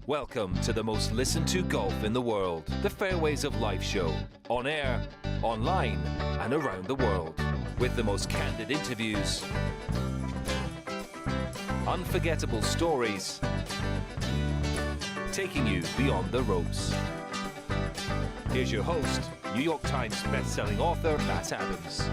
Welcome to the most listened to golf in the world, the Fairways of Life show, on air, online, and around the world, with the most candid interviews, unforgettable stories, taking you beyond the ropes. Here's your host, New York Times best-selling author, Matt Adams.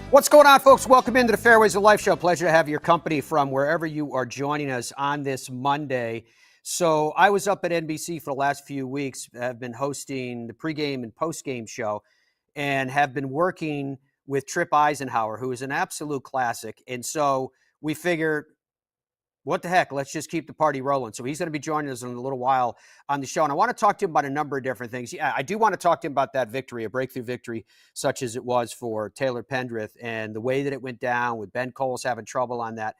What's going on, folks? Welcome into the Fairways of Life show. Pleasure to have your company from wherever you are joining us on this Monday. So I was up at NBC for the last few weeks. I've been hosting the pregame and postgame show and have been working with Tripp Isenhour, who is an absolute classic. And so we figured, what the heck, let's just keep the party rolling. So he's going to be joining us in a little while on the show. And I want to talk to him about a number of different things. Yeah, I do want to talk to him about that victory, a breakthrough victory, such as it was for Taylor Pendrith, and the way that it went down with Ben Coles having trouble on that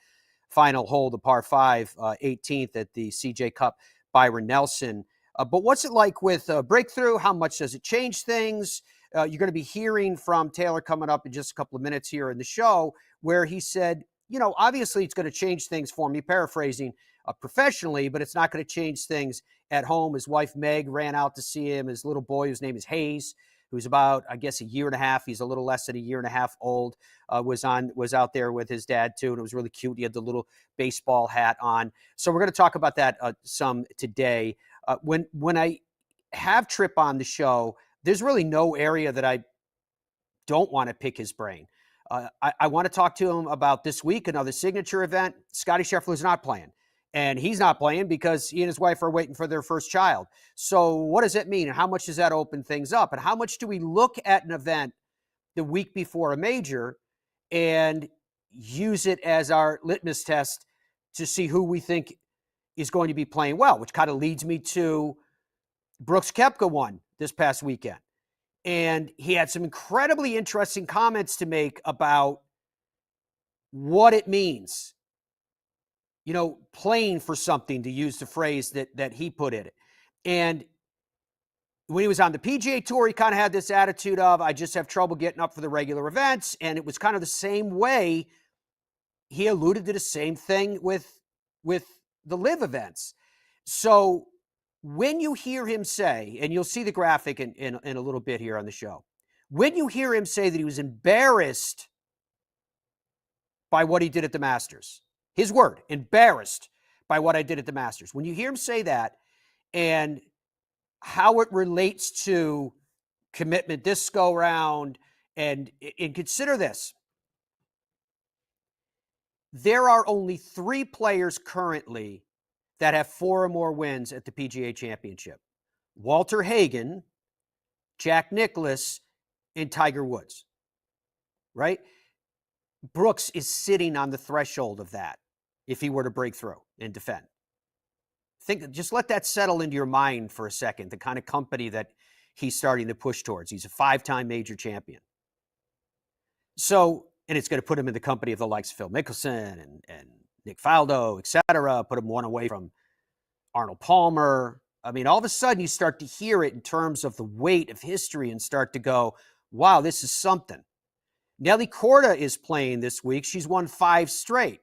final hole, the par 5, 18th at the CJ Cup, Byron Nelson. But what's it like with breakthrough? How much does it change things? You're going to be hearing from Taylor coming up in just a couple of minutes here in the show, where he said, you know, obviously it's going to change things for me, paraphrasing professionally, but it's not going to change things at home. His wife, Meg, ran out to see him. His little boy, whose name is Hayes, who's about, I guess, a year and a half. He's a little less than a year and a half old, was out there with his dad, too, and it was really cute. He had the little baseball hat on. So we're going to talk about that some today. When I have Tripp on the show, there's really no area that I don't want to pick his brain. I want to talk to him about this week, another signature event. Scottie Scheffler's not playing, and he's not playing because he and his wife are waiting for their first child. So what does it mean, and how much does that open things up? And how much do we look at an event the week before a major and use it as our litmus test to see who we think is going to be playing well, which kind of leads me to Brooks Koepka won this past weekend. And he had some incredibly interesting comments to make about what it means, you know, playing for something, to use the phrase that he put in it. And when he was on the PGA Tour, he kind of had this attitude of, I just have trouble getting up for the regular events. And it was kind of the same way. He alluded to the same thing with the LIV events. So when you hear him say, and you'll see the graphic in a little bit here on the show, when you hear him say that he was embarrassed by what he did at the Masters, his word, embarrassed by what I did at the Masters. When you hear him say that and how it relates to commitment this go round, and consider this, there are only 3 players currently that have 4 or more wins at the PGA Championship: Walter Hagen, Jack Nicklaus, and Tiger Woods, right? Brooks is sitting on the threshold of that if he were to break through and defend. Just let that settle into your mind for a second, the kind of company that he's starting to push towards. He's a 5-time major champion. So, and it's going to put him in the company of the likes of Phil Mickelson and Nick Faldo, et cetera, put him one away from Arnold Palmer. I mean, all of a sudden you start to hear it in terms of the weight of history and start to go, wow, this is something. Nelly Korda is playing this week. She's won 5 straight.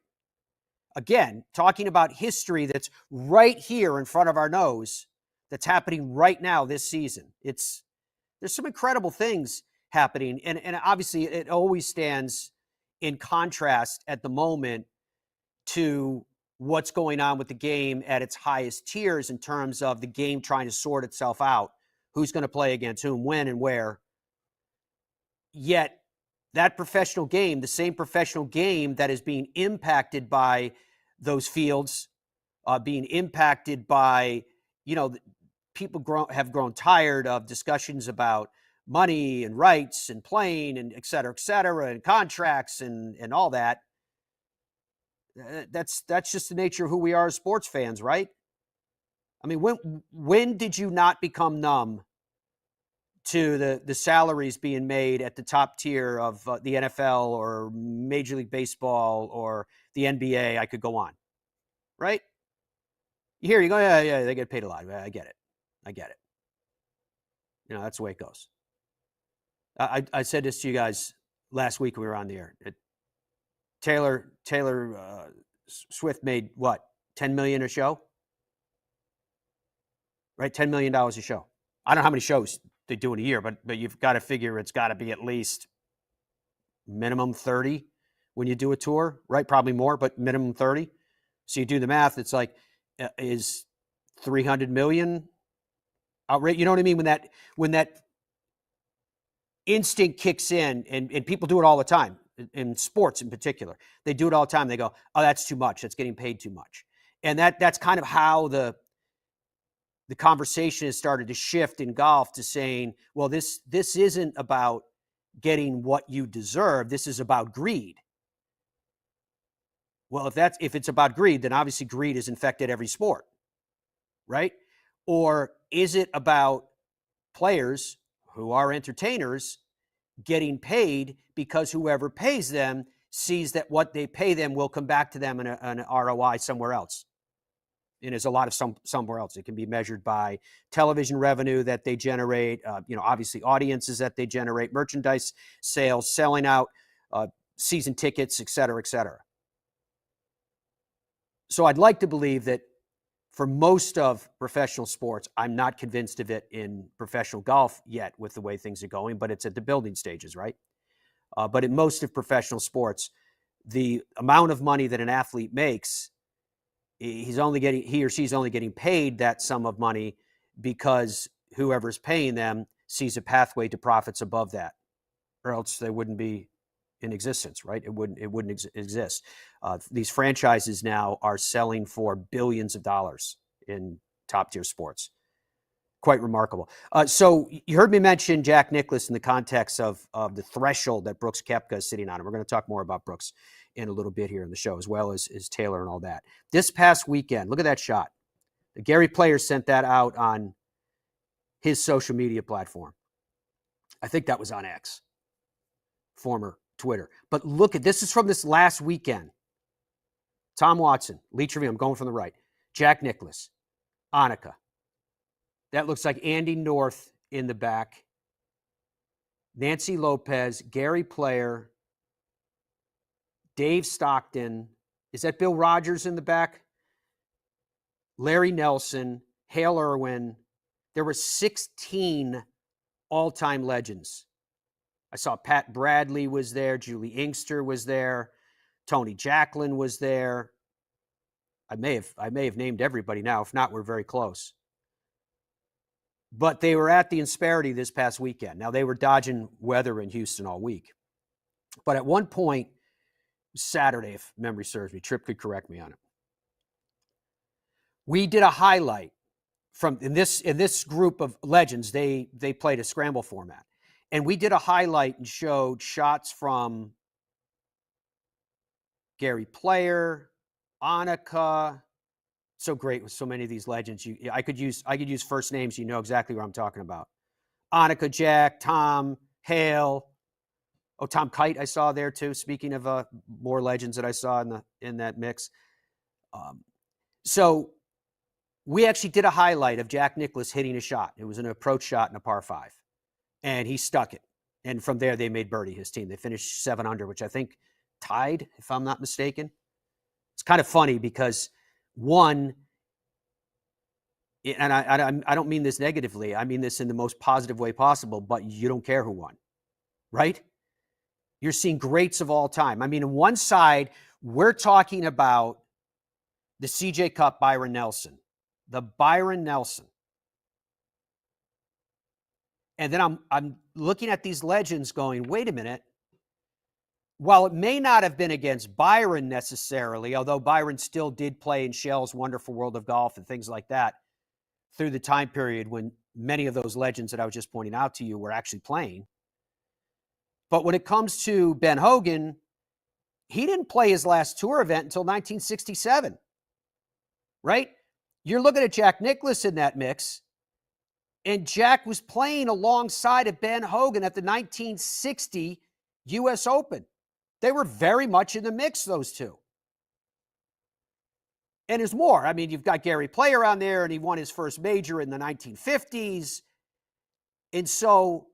Again, talking about history that's right here in front of our nose, that's happening right now this season. There's some incredible things happening. And obviously it always stands in contrast at the moment to what's going on with the game at its highest tiers in terms of the game trying to sort itself out. Who's going to play against whom, when, and where. Yet that professional game, the same professional game that is being impacted by those fields, being impacted by, you know, people have grown tired of discussions about money and rights and playing and et cetera, and contracts and all that. That's just the nature of who we are as sports fans, right? I mean, when did you not become numb to the salaries being made at the top tier of the NFL or Major League Baseball or the NBA? I could go on, right? You hear, you go, yeah, they get paid a lot. I get it. You know, that's the way it goes. I said this to you guys last week when we were on the air. Taylor Swift made what, 10 million a show? Right, $10 million a show. I don't know how many shows they do in a year, but you've got to figure it's got to be at least minimum 30 when you do a tour, right? Probably more, but minimum 30. So you do the math, it's like, is 300 million outright? You know what I mean? When that instinct kicks in, and people do it all the time, in sports in particular, they do it all the time. They go, oh, that's too much. That's getting paid too much. And that's kind of how the conversation has started to shift in golf to saying, well, this isn't about getting what you deserve. This is about greed. Well, if it's about greed, then obviously greed has infected every sport, right? Or is it about players who are entertainers getting paid because whoever pays them sees that what they pay them will come back to them in an ROI somewhere else? And there's a lot of somewhere else. It can be measured by television revenue that they generate, obviously audiences that they generate, merchandise sales, selling out season tickets, et cetera, et cetera. So I'd like to believe that for most of professional sports, I'm not convinced of it in professional golf yet with the way things are going, but it's at the building stages, right? But in most of professional sports, the amount of money that an athlete makes, he or she's only getting paid that sum of money because whoever's paying them sees a pathway to profits above that, or else they wouldn't be in existence, right? It wouldn't exist. These franchises now are selling for billions of dollars in top tier sports. Quite remarkable. So you heard me mention Jack Nicklaus in the context of the threshold that Brooks Koepka is sitting on. And we're going to talk more about Brooks in a little bit here in the show, as well as Taylor and all that. This past weekend, look at that shot. The Gary Player sent that out on his social media platform. I think that was on X, former Twitter. But look at this. Is from this last weekend. Tom Watson, Lee Trevino, I'm going from the right. Jack Nicklaus, Annika. That looks like Andy North in the back. Nancy Lopez, Gary Player, Dave Stockton. Is that Bill Rogers in the back? Larry Nelson, Hale Irwin. There were 16 all-time legends. I saw Pat Bradley was there. Julie Inkster was there. Tony Jacklin was there. I may have named everybody now. If not, we're very close. But they were at the Insperity this past weekend. Now, they were dodging weather in Houston all week. But at one point, Saturday, if memory serves me, Tripp could correct me on it, we did a highlight from in this group of legends. They played a scramble format. And we did a highlight and showed shots from Gary Player, Annika. So great with so many of these legends. I could use first names. You know exactly what I'm talking about. Annika, Jack, Tom, Hale. Oh, Tom Kite I saw there too. Speaking of more legends that I saw in that mix. So we actually did a highlight of Jack Nicklaus hitting a shot. It was an approach shot in a par 5. And he stuck it. And from there, they made birdie, his team. They finished 7 under, which I think tied, if I'm not mistaken. It's kind of funny because one, and I don't mean this negatively. I mean this in the most positive way possible, but you don't care who won, right? You're seeing greats of all time. I mean, on one side, we're talking about the CJ Cup Byron Nelson, the Byron Nelson. And then I'm looking at these legends going, wait a minute. While it may not have been against Byron necessarily, although Byron still did play in Shell's Wonderful World of Golf and things like that through the time period when many of those legends that I was just pointing out to you were actually playing. But when it comes to Ben Hogan, he didn't play his last tour event until 1967, right? You're looking at Jack Nicklaus in that mix. And Jack was playing alongside of Ben Hogan at the 1960 U.S. Open. They were very much in the mix, those two. And there's more. I mean, you've got Gary Player on there, and he won his first major in the 1950s. And so,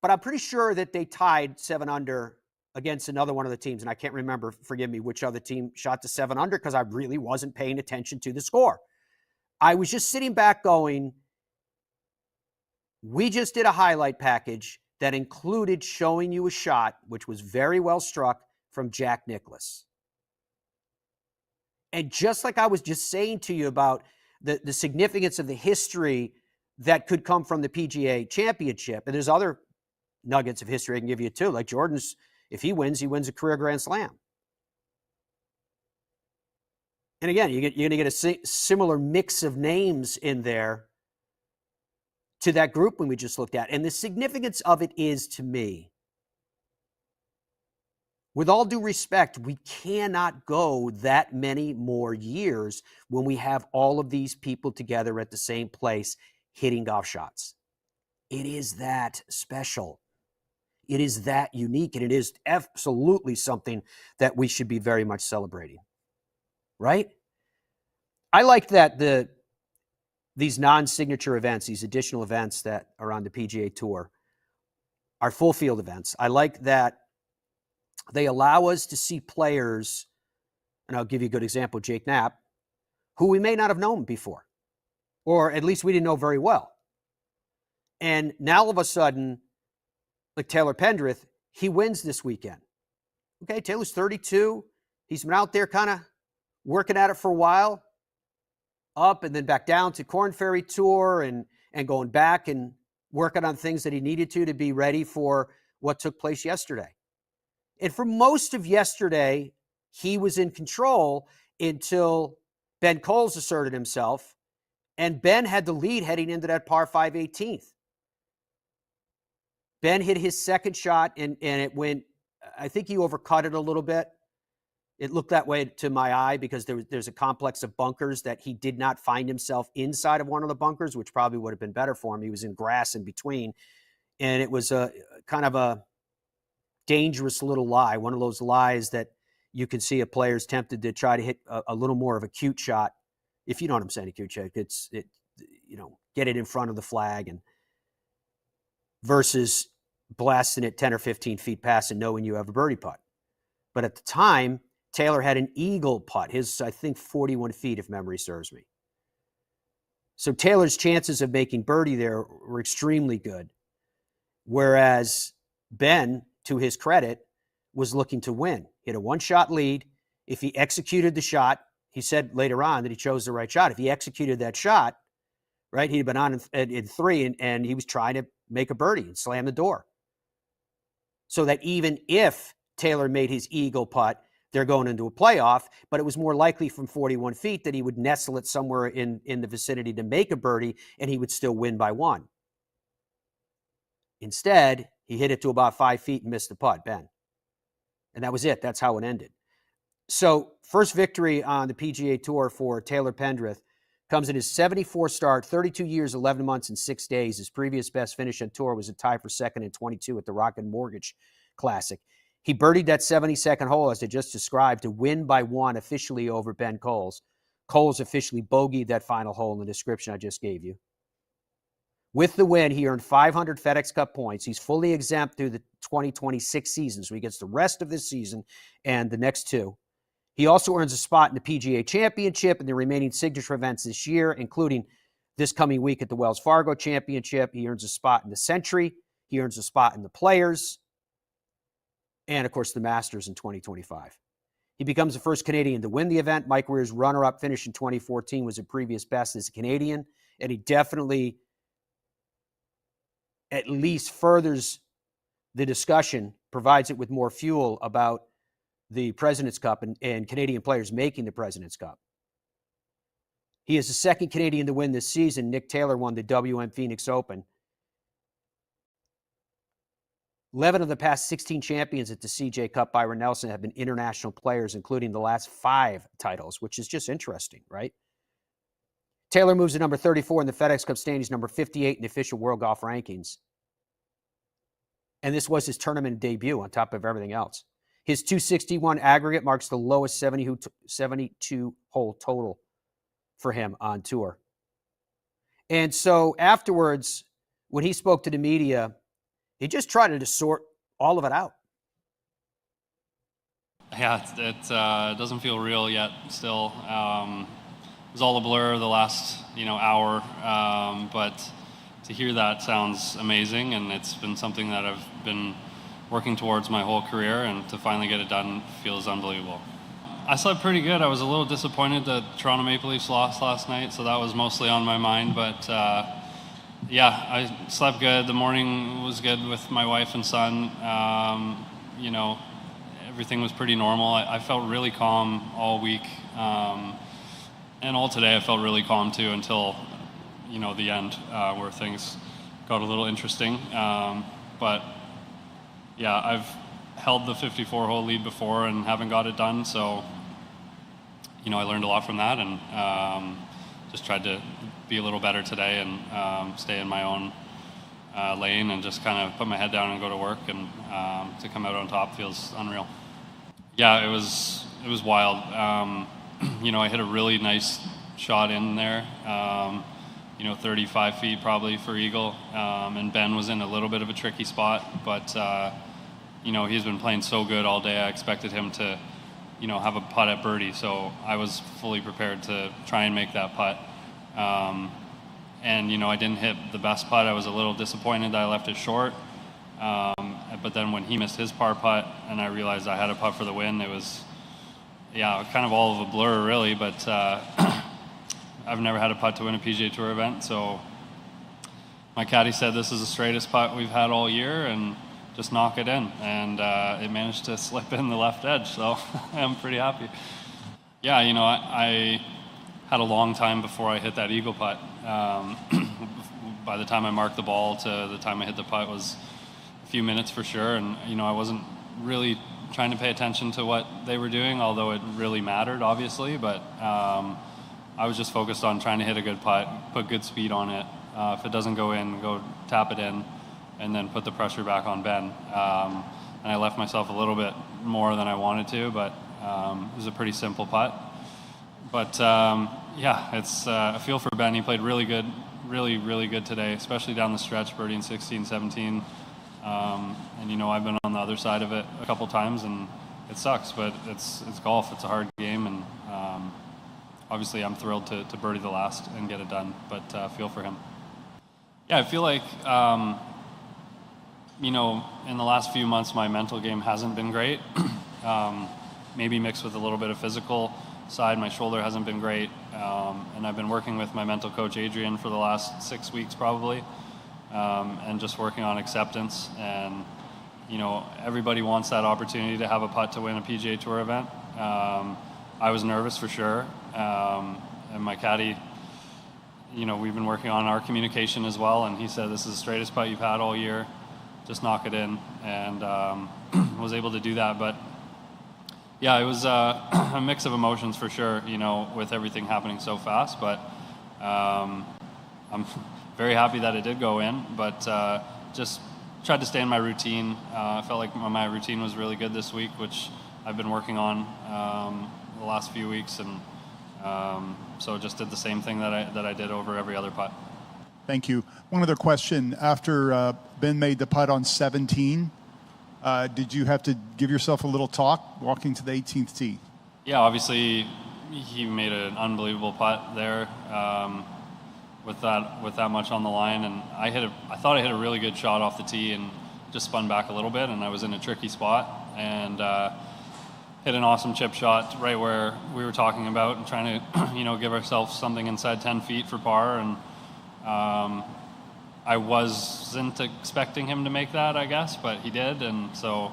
but I'm pretty sure that they tied 7 under against another one of the teams, and I can't remember, forgive me, which other team shot to 7 under because I really wasn't paying attention to the score. I was just sitting back going, we just did a highlight package that included showing you a shot, which was very well struck, from Jack Nicklaus. And just like I was just saying to you about the significance of the history that could come from the PGA Championship, and there's other nuggets of history I can give you too, like Jordan's, if he wins a career Grand Slam. And again, you're going to get a similar mix of names in there to that group when we just looked at. And the significance of it is, to me, with all due respect, we cannot go that many more years when we have all of these people together at the same place hitting golf shots. It is that special. It is that unique, and it is absolutely something that we should be very much celebrating. Right? I like that these non-signature events, these additional events that are on the PGA Tour, are full field events. I like that they allow us to see players, and I'll give you a good example, Jake Knapp, who we may not have known before, or at least we didn't know very well. And now all of a sudden, like Taylor Pendrith, he wins this weekend. Okay, Taylor's 32. He's been out there kind of working at it for a while, up and then back down to Korn Ferry Tour and going back and working on things that he needed to be ready for what took place yesterday. And for most of yesterday, he was in control until Ben Coles asserted himself, and Ben had the lead heading into that par 5 18th. Ben hit his second shot, and it went, I think he overcut it a little bit. It looked that way to my eye because there's a complex of bunkers that he did not find himself inside of one of the bunkers, which probably would have been better for him. He was in grass in between, and it was a kind of a dangerous little lie, one of those lies that you can see a player's tempted to try to hit a little more of a cute shot. If you know what I'm saying, a cute shot, get it in front of the flag, and versus blasting it 10 or 15 feet past and knowing you have a birdie putt. But at the time, Taylor had an eagle putt, his, I think, 41 feet, if memory serves me. So Taylor's chances of making birdie there were extremely good, whereas Ben, to his credit, was looking to win. He had a one-shot lead. If he executed the shot, he said later on that he chose the right shot. If he executed that shot, right, he'd been on in 3, and he was trying to make a birdie and slam the door. So that even if Taylor made his eagle putt, they're going into a playoff, but it was more likely from 41 feet that he would nestle it somewhere in the vicinity to make a birdie, and he would still win by 1. Instead, he hit it to about 5 feet and missed the putt, Ben. And that was it. That's how it ended. So first victory on the PGA Tour for Taylor Pendrith comes in his 74th start, 32 years, 11 months, and 6 days. His previous best finish on tour was a tie for second in 22 at the Rocket Mortgage Classic. He birdied that 72nd hole, as I just described, to win by 1 officially over Ben Coles. Coles officially bogeyed that final hole in the description I just gave you. With the win, he earned 500 FedEx Cup points. He's fully exempt through the 2026 season, so he gets the rest of this season and the next 2. He also earns a spot in the PGA Championship and the remaining signature events this year, including this coming week at the Wells Fargo Championship. He earns a spot in the Century. He earns a spot in the Players. And, of course, the Masters in 2025. He becomes the first Canadian to win the event. Mike Weir's runner-up finish in 2014 was a previous best as a Canadian, and he definitely at least furthers the discussion, provides it with more fuel about the President's Cup and Canadian players making the President's Cup. He is the second Canadian to win this season. Nick Taylor won the WM Phoenix Open. 11 of the past 16 champions at the CJ Cup, Byron Nelson, have been international players, including the last 5 titles, which is just interesting, right? Taylor moves to number 34 in the FedEx Cup standings, number 58 in the official World Golf Rankings. And this was his tournament debut on top of everything else. His 261 aggregate marks the lowest 72-hole total for him on tour. And so afterwards, when he spoke to the media, he just tried to sort all of it out. Yeah, it doesn't feel real yet still. It was all a blur the last, hour, but to hear that sounds amazing, and it's been something that I've been working towards my whole career, and to finally get it done feels unbelievable. I slept pretty good. I was a little disappointed that Toronto Maple Leafs lost last night, so that was mostly on my mind, but yeah, I slept good. The morning was good with my wife and son. Everything was pretty normal. I felt really calm all week, and all today I felt really calm too until, the end, where things got a little interesting. But yeah, I've held the 54-hole lead before and haven't got it done, so I learned a lot from that, and just tried to be a little better today and stay in my own lane and just kind of put my head down and go to work, and to come out on top feels unreal. Yeah, it was wild. I hit a really nice shot in there, 35 feet probably for eagle, and Ben was in a little bit of a tricky spot, but he's been playing so good all day. I expected him to have a putt at birdie, so I was fully prepared to try and make that putt. And I didn't hit the best putt. I was a little disappointed that I left it short. But then when he missed his par putt and I realized I had a putt for the win, it was, kind of all of a blur really, but I've never had a putt to win a PGA Tour event, so my caddy said this is the straightest putt we've had all year and just knock it in, and it managed to slip in the left edge, so I'm pretty happy. Yeah, I had a long time before I hit that eagle putt. By the time I marked the ball to the time I hit the putt was a few minutes for sure, and I wasn't really trying to pay attention to what they were doing, although it really mattered obviously, but I was just focused on trying to hit a good putt, put good speed on it. If it doesn't go in, go tap it in, and then put the pressure back on Ben. And I left myself a little bit more than I wanted to, but it was a pretty simple putt. But it's I feel for Ben. He played really good, really good today, especially down the stretch, birdieing 16, 17. And I've been on the other side of it a couple times, and it sucks, but it's golf. It's a hard game, and obviously I'm thrilled to birdie the last and get it done, but feel for him. Yeah, I feel like in the last few months my mental game hasn't been great. Maybe mixed with a little bit of physical side. My shoulder hasn't been great, and I've been working with my mental coach Adrian for the last 6 weeks probably, and just working on acceptance. And everybody wants that opportunity to have a putt to win a PGA Tour event. I was nervous for sure, and my caddy, we've been working on our communication as well, and he said this is the straightest putt you've had all year, just knock it in, and was able to do that. But yeah, it was a mix of emotions for sure, with everything happening so fast, but I'm very happy that it did go in, but just tried to stay in my routine. I felt like my routine was really good this week, which I've been working on the last few weeks, and so just did the same thing that I did over every other putt. Thank you. One other question. After Ben made the putt on 17, did you have to give yourself a little talk walking to the 18th tee? Yeah, obviously he made an unbelievable putt there with that much on the line, and I thought I hit a really good shot off the tee and just spun back a little bit, and I was in a tricky spot, and hit an awesome chip shot right where we were talking about, and trying to give ourselves something inside 10 feet for par, and I wasn't expecting him to make that, I guess, but he did, and so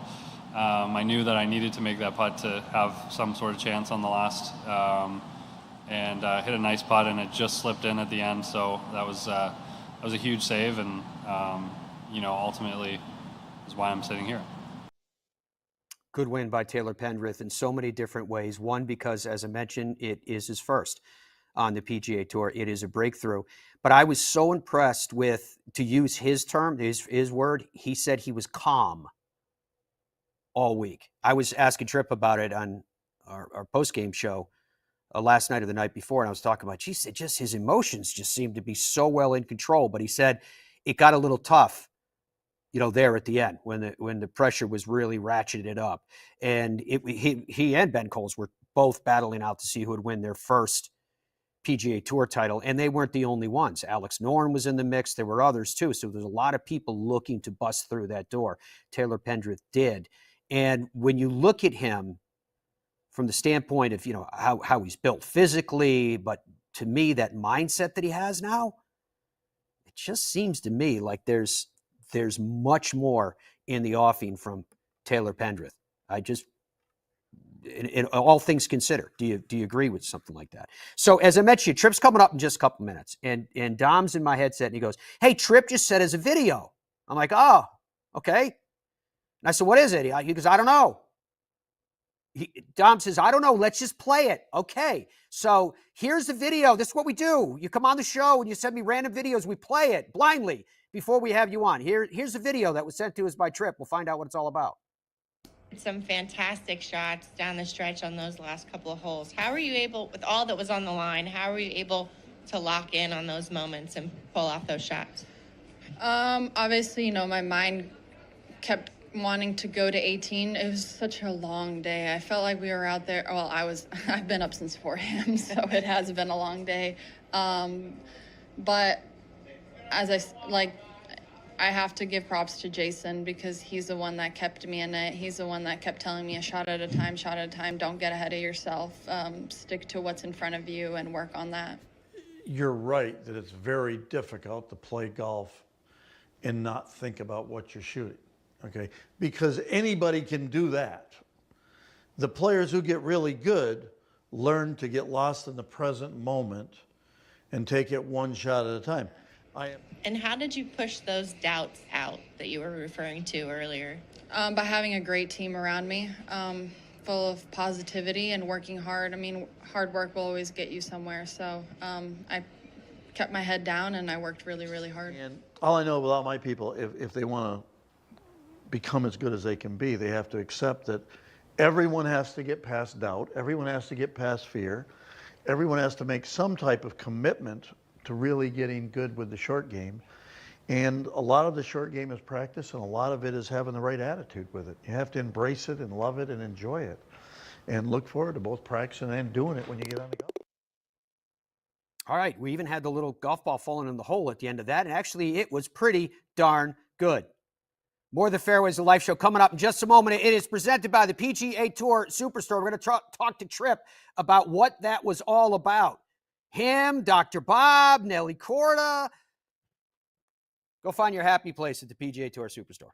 I knew that I needed to make that putt to have some sort of chance on the last, and hit a nice putt, and it just slipped in at the end, so that was a huge save, and ultimately is why I'm sitting here. Good win by Taylor Pendrith in so many different ways. One, because, as I mentioned, it is his first on the PGA Tour. It is a breakthrough. But I was so impressed with, to use his term, his word, he said he was calm all week. I was asking Tripp about it on our post-game show last night or the night before, and I was talking about, geez, just his emotions just seemed to be so well in control. But he said it got a little tough there at the end when the pressure was really ratcheted up. And he and Ben Coles were both battling out to see who would win their first PGA Tour title, and they weren't the only ones. Alex Noren was in the mix. There were others too. So there's a lot of people looking to bust through that door. Taylor Pendrith did. And when you look at him from the standpoint of, how he's built physically, but to me, that mindset that he has now, it just seems to me like there's much more in the offing from Taylor Pendrith. In all things considered, do you agree with something like that? So as I mentioned, Tripp's coming up in just a couple minutes, and Dom's in my headset, and he goes, "Hey, Tripp just said as a video." I'm like, "Oh, okay." And I said, "What is it?" He goes, "I don't know." Dom says, "I don't know. Let's just play it." Okay. So here's the video. This is what we do. You come on the show and you send me random videos. We play it blindly before we have you on. Here's the video that was sent to us by Tripp. We'll find out what it's all about. Some fantastic shots down the stretch on those last couple of holes. How were you able, with all that was on the line, how were you able to lock in on those moments and pull off those shots? Obviously, my mind kept wanting to go to 18. It was such a long day. I felt like we were out there. Well, I've been up since 4 a.m., so it has been a long day. But as I have to give props to Jason because he's the one that kept me in it. He's the one that kept telling me a shot at a time. Don't get ahead of yourself. Stick to what's in front of you and work on that. You're right that it's very difficult to play golf and not think about what you're shooting, okay? Because anybody can do that. The players who get really good learn to get lost in the present moment and take it one shot at a time. And how did you push those doubts out that you were referring to earlier? By having a great team around me, full of positivity and working hard. I mean, hard work will always get you somewhere. So I kept my head down and I worked really, really hard. And all I know about my people, if they want to become as good as they can be, they have to accept that everyone has to get past doubt. Everyone has to get past fear. Everyone has to make some type of commitment to really getting good with the short game. And a lot of the short game is practice, and a lot of it is having the right attitude with it. You have to embrace it and love it and enjoy it and look forward to both practicing and doing it when you get on the golf. All right, we even had the little golf ball falling in the hole at the end of that, and actually it was pretty darn good. More of the Fairways of Life show coming up in just a moment. It is presented by the PGA Tour Superstore. We're going to talk to Tripp about what that was all about. Him, Dr. Bob, Nelly Corda. Go find your happy place at the PGA Tour Superstore.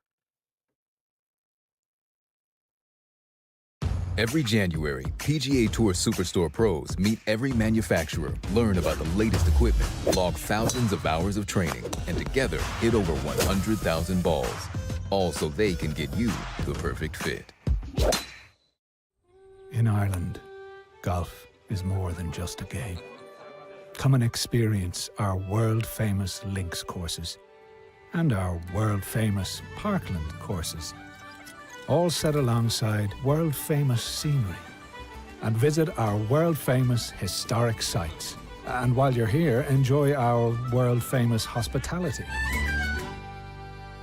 Every January, PGA Tour Superstore pros meet every manufacturer, learn about the latest equipment, log thousands of hours of training, and together hit over 100,000 balls. All so they can get you the perfect fit. In Ireland, golf is more than just a game. Come and experience our world-famous links courses and our world-famous Parkland courses, all set alongside world-famous scenery. And visit our world-famous historic sites. And while you're here, enjoy our world-famous hospitality.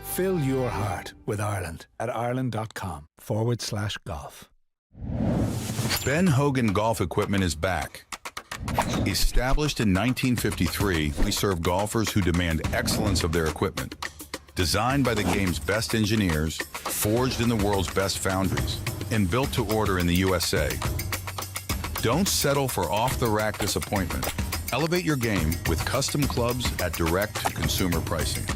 Fill your heart with Ireland at ireland.com/golf. Ben Hogan Golf Equipment is back. Established in 1953, we serve golfers who demand excellence of their equipment. Designed by the game's best engineers, forged in the world's best foundries, and built to order in the USA. Don't settle for off-the-rack disappointment. Elevate your game with custom clubs at direct-to-consumer pricing.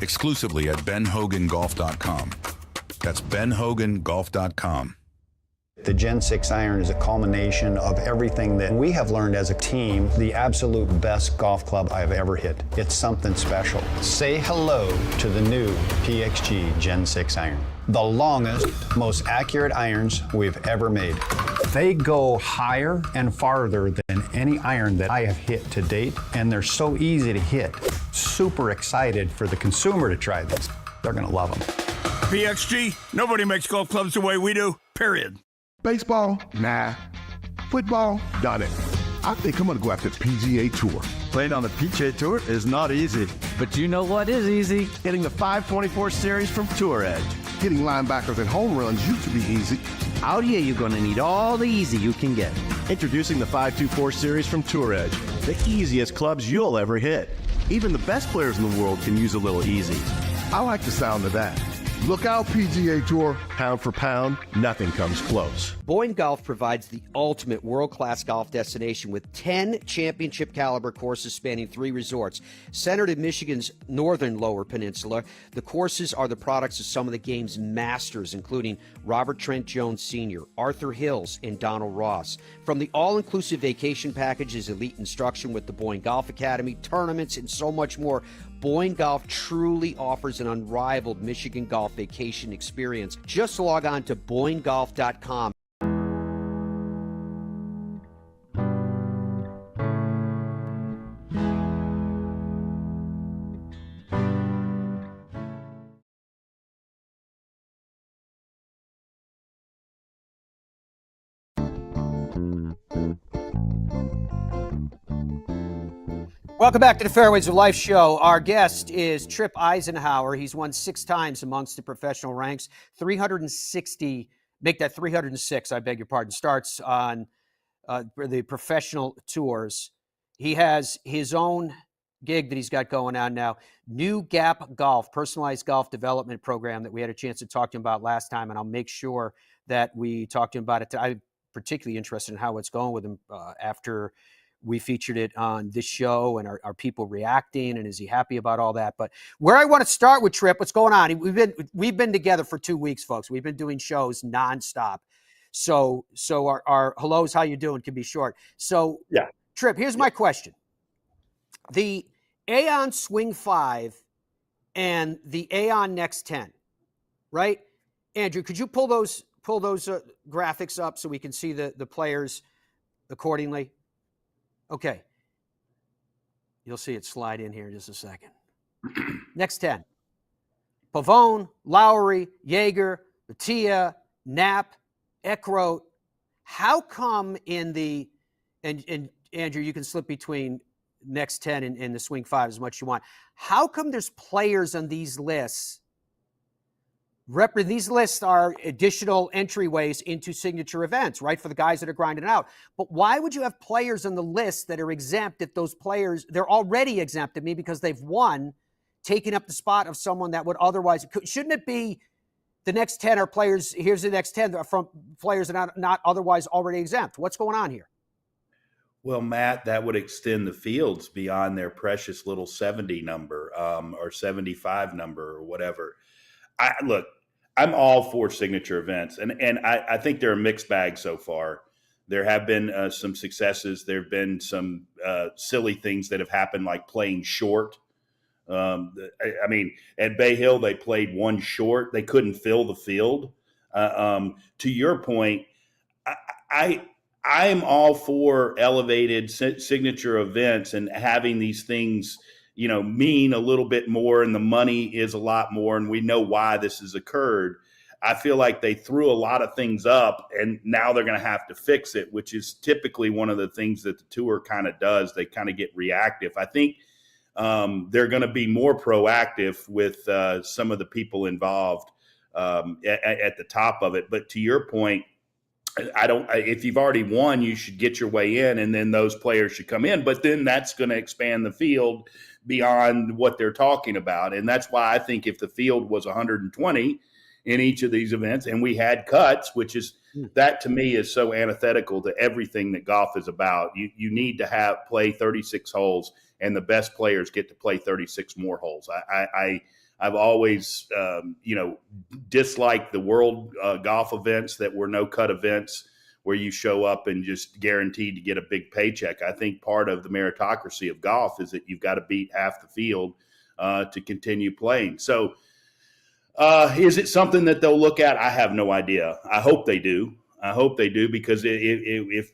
Exclusively at benhogangolf.com. That's benhogangolf.com. The Gen 6 iron is a culmination of everything that we have learned as a team, the absolute best golf club I've ever hit. It's something special. Say hello to the new PXG Gen 6 iron. The longest, most accurate irons we've ever made. They go higher and farther than any iron that I have hit to date, and they're so easy to hit. Super excited for the consumer to try this. They're gonna love them. PXG, nobody makes golf clubs the way we do, period. Baseball? Nah. Football? Done it. I think I'm going to go after the PGA Tour. Playing on the PGA Tour is not easy. But you know what is easy? Hitting the 524 series from Tour Edge. Hitting linebackers and home runs used to be easy. Out here, you're going to need all the easy you can get. Introducing the 524 series from Tour Edge. The easiest clubs you'll ever hit. Even the best players in the world can use a little easy. I like the sound of that. Look out, PGA Tour. Pound for pound, nothing comes close. Boyne Golf provides the ultimate world-class golf destination with 10 championship-caliber courses spanning 3 resorts. Centered in Michigan's northern Lower Peninsula, the courses are the products of some of the game's masters, including Robert Trent Jones Sr., Arthur Hills, and Donald Ross. From the all-inclusive vacation packages, elite instruction with the Boyne Golf Academy, tournaments, and so much more, Boyne Golf truly offers an unrivaled Michigan golf vacation experience. Just log on to BoyneGolf.com. Welcome back to the Fairways of Life show. Our guest is Tripp Isenhour. He's won 6 times amongst the professional ranks. 360, make that 306, I beg your pardon, starts on the professional tours. He has his own gig that he's got going on now. New Gap Golf, personalized golf development program that we had a chance to talk to him about last time, and I'll make sure that we talk to him about it. I'm particularly interested in how it's going with him after we featured it on this show, and are people reacting, and is he happy about all that? But where I want to start with Tripp, what's going on? We've been together for 2 weeks, folks. We've been doing shows nonstop. So our hellos, how you doing, can be short. So yeah, Tripp, here's my question: the Aon Swing 5 and the Aon Next 10, right? Andrew, could you pull those graphics up so we can see the players accordingly? Okay. You'll see it slide in here in just a second. Next 10. Pavone, Lowry, Jaeger, Batia, Knapp, Eckroat. How come in the, and Andrew, you can slip between next 10 and the Swing 5 as much as you want. How come there's players on these lists? These lists are additional entryways into signature events, right, for the guys that are grinding it out. But why would you have players on the list that are exempt if those players, they're already exempt to me because they've won, taking up the spot of someone that would otherwise, shouldn't it be the next 10 are players, here's the next 10 from players that are not otherwise already exempt? What's going on here? Well, Matt, that would extend the fields beyond their precious little 70 number or 75 number or whatever. Look, I'm all for signature events, and I think they're a mixed bag so far. There have been some successes. There have been some silly things that have happened, like playing short. I mean, at Bay Hill, they played one short. They couldn't fill the field. To your point, I'm all for elevated signature events and having these things mean a little bit more, and the money is a lot more, and we know why this has occurred. I feel like they threw a lot of things up, and now they're going to have to fix it, which is typically one of the things that the tour kind of does. They kind of get reactive. I think they're going to be more proactive with some of the people involved at the top of it. But to your point, if you've already won, you should get your way in, and then those players should come in. But then that's going to expand the field beyond what they're talking about. And that's why I think if the field was 120 in each of these events and we had cuts, which is that to me is so antithetical to everything that golf is about. You need to play 36 holes, and the best players get to play 36 more holes. I've always, disliked the world golf events that were no-cut events where you show up and just guaranteed to get a big paycheck. I think part of the meritocracy of golf is that you've got to beat half the field to continue playing. So is it something that they'll look at? I have no idea. I hope they do. Because if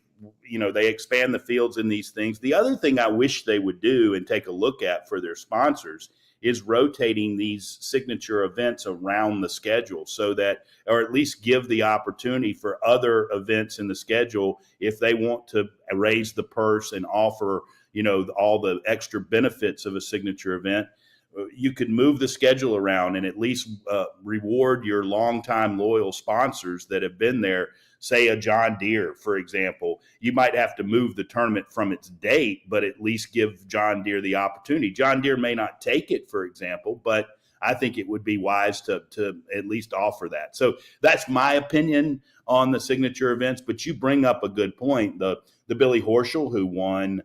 they expand the fields in these things. The other thing I wish they would do and take a look at for their sponsors is rotating these signature events around the schedule so that, or at least give the opportunity for other events in the schedule if they want to raise the purse and offer, all the extra benefits of a signature event. You could move the schedule around and at least reward your longtime loyal sponsors that have been there. Say a John Deere, for example, you might have to move the tournament from its date, but at least give John Deere the opportunity. John Deere may not take it, for example, but I think it would be wise to at least offer that. So that's my opinion on the signature events, but you bring up a good point. The Billy Horschel who won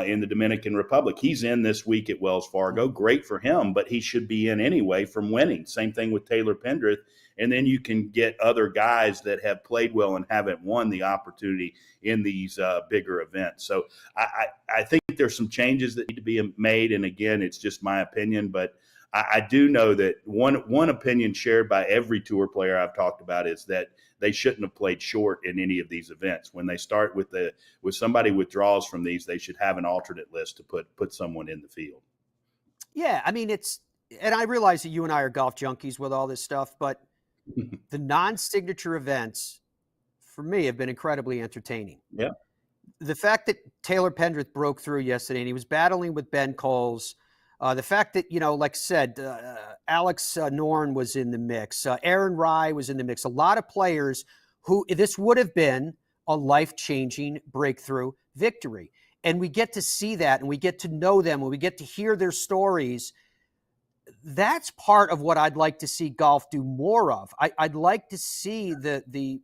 in the Dominican Republic, he's in this week at Wells Fargo. Great for him, but he should be in anyway from winning. Same thing with Taylor Pendrith. And then you can get other guys that have played well and haven't won the opportunity in these bigger events. So I think there's some changes that need to be made. And again, it's just my opinion, but I do know that one opinion shared by every tour player I've talked about is that they shouldn't have played short in any of these events. When they start with somebody withdraws from these, they should have an alternate list to put someone in the field. Yeah, I mean, and I realize that you and I are golf junkies with all this stuff, but the non-signature events, for me, have been incredibly entertaining. Yeah. The fact that Taylor Pendrith broke through yesterday and he was battling with Ben Coles, the fact that, like I said, Alex Norn was in the mix, Aaron Rye was in the mix, a lot of players who this would have been a life-changing breakthrough victory. And we get to see that and we get to know them and we get to hear their stories. That's part of what I'd like to see golf do more of. I'd like to see the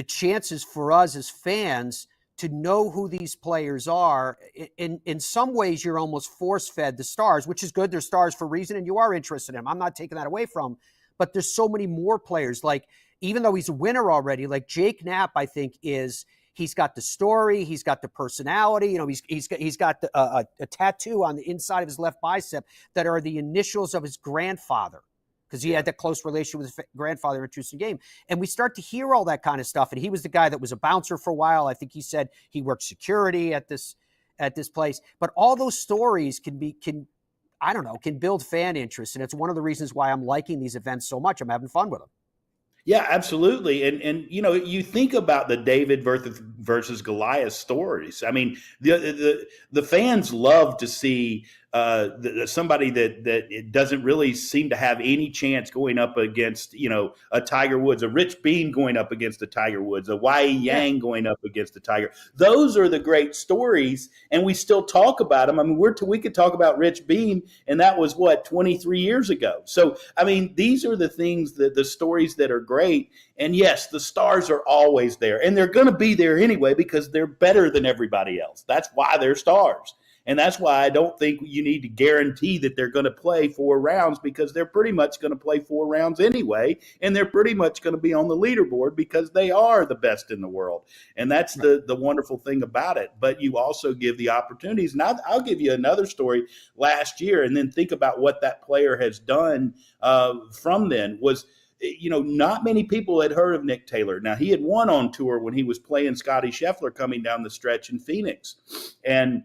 chances for us as fans to know who these players are. In some ways, you're almost force-fed the stars, which is good. They're stars for a reason, and you are interested in them. I'm not taking that away from them. But there's so many more players. Like, even though he's a winner already, like Jake Knapp, I think he's got the story, he's got the personality. He's got a tattoo on the inside of his left bicep that are the initials of his grandfather, because he had that close relation with his grandfather in a introducing game. And we start to hear all that kind of stuff. And he was the guy that was a bouncer for a while. I think he said he worked security at this place. But all those stories can build fan interest. And it's one of the reasons why I'm liking these events so much. I'm having fun with them. Yeah, absolutely. And you think about the David versus Goliath stories. I mean, the fans love to see somebody that it doesn't really seem to have any chance going up against, a Tiger Woods, a Rich Beam going up against a Tiger Woods, a Wai Yang going up against a Tiger. Those are the great stories, and we still talk about them. I mean, we could talk about Rich Beam, and that was 23 years ago. So, I mean, these are the things the stories that are great. And yes, the stars are always there, and they're going to be there anyway because they're better than everybody else. That's why they're stars. And that's why I don't think you need to guarantee that they're going to play 4 rounds, because they're pretty much going to play 4 rounds anyway. And they're pretty much going to be on the leaderboard because they are the best in the world. And that's the wonderful thing about it. But you also give the opportunities. And I'll give you another story last year, and then think about what that player has done from then was, not many people had heard of Nick Taylor. Now, he had won on tour when he was playing Scotty Scheffler coming down the stretch in Phoenix. And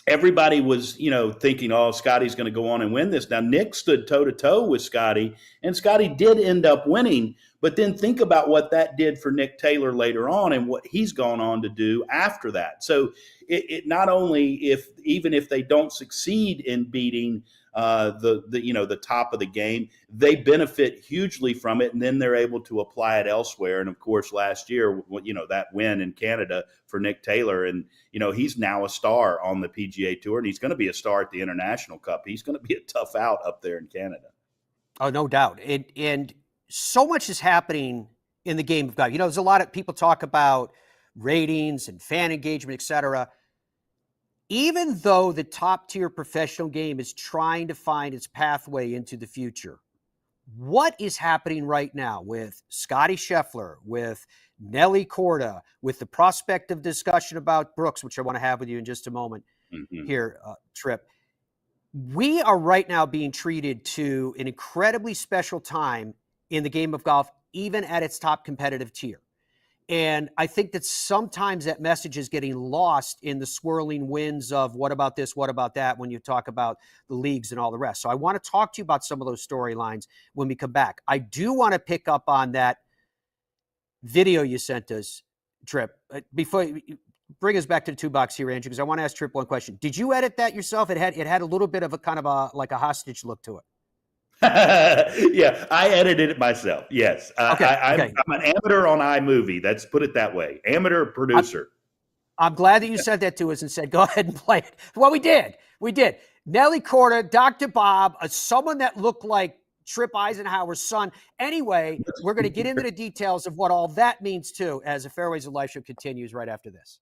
everybody was, thinking, oh, Scotty's going to go on and win this. Now, Nick stood toe-to-toe with Scotty, and Scotty did end up winning. But then think about what that did for Nick Taylor later on and what he's gone on to do after that. So it not only even if they don't succeed in beating the top of the game, they benefit hugely from it, and then they're able to apply it elsewhere. And of course, last year, that win in Canada for Nick Taylor, and he's now a star on the PGA Tour, and he's going to be a star at the International Cup. He's going to be a tough out up there in Canada. Oh, no doubt. And so much is happening in the game of golf. There's a lot of people talk about ratings and fan engagement, et cetera. Even though the top-tier professional game is trying to find its pathway into the future, what is happening right now with Scotty Scheffler, with Nelly Korda, with the prospect of discussion about Brooks, which I want to have with you in just a moment here, Tripp? We are right now being treated to an incredibly special time in the game of golf, even at its top competitive tier. And I think that sometimes that message is getting lost in the swirling winds of what about this, what about that, when you talk about the leagues and all the rest. So I want to talk to you about some of those storylines when we come back. I do want to pick up on that video you sent us, Tripp. Before bring us back to the 2 box here, Andrew, because I want to ask Tripp one question. Did you edit that yourself? It had a little bit of a kind of a hostage look to it. Yeah, I edited it myself. Yes. Okay, I'm an amateur on iMovie. Let's put it that way. Amateur producer. I'm glad that you sent that to us and said, go ahead and play it. Well, we did. Nelly Corda, Dr. Bob, someone that looked like Tripp Isenhour's son. Anyway, we're going to get into the details of what all that means, too, as the Fairways of Life show continues right after this.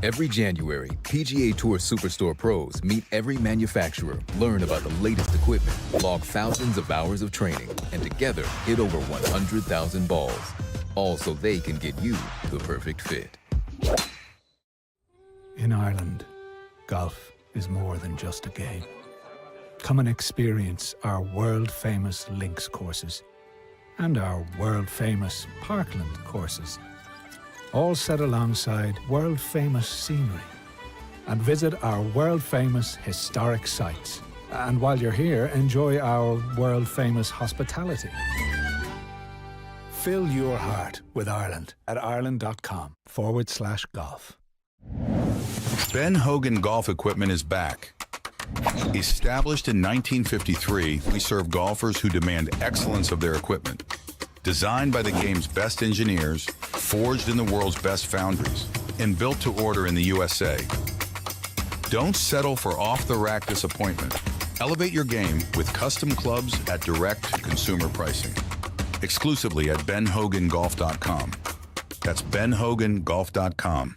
Every January, PGA Tour Superstore pros meet every manufacturer, learn about the latest equipment, log thousands of hours of training, and together hit over 100,000 balls. All so they can get you the perfect fit. In Ireland, golf is more than just a game. Come and experience our world-famous links courses and our world-famous parkland courses, all set alongside world-famous scenery. And visit our world-famous historic sites. And while you're here, enjoy our world-famous hospitality. Fill your heart with Ireland at ireland.com/golf. Ben Hogan Golf Equipment is back. Established in 1953, we serve golfers who demand excellence of their equipment. Designed by the game's best engineers, forged in the world's best foundries, and built to order in the USA. Don't settle for off-the-rack disappointment. Elevate your game with custom clubs at direct consumer pricing. Exclusively at benhogangolf.com. That's benhogangolf.com.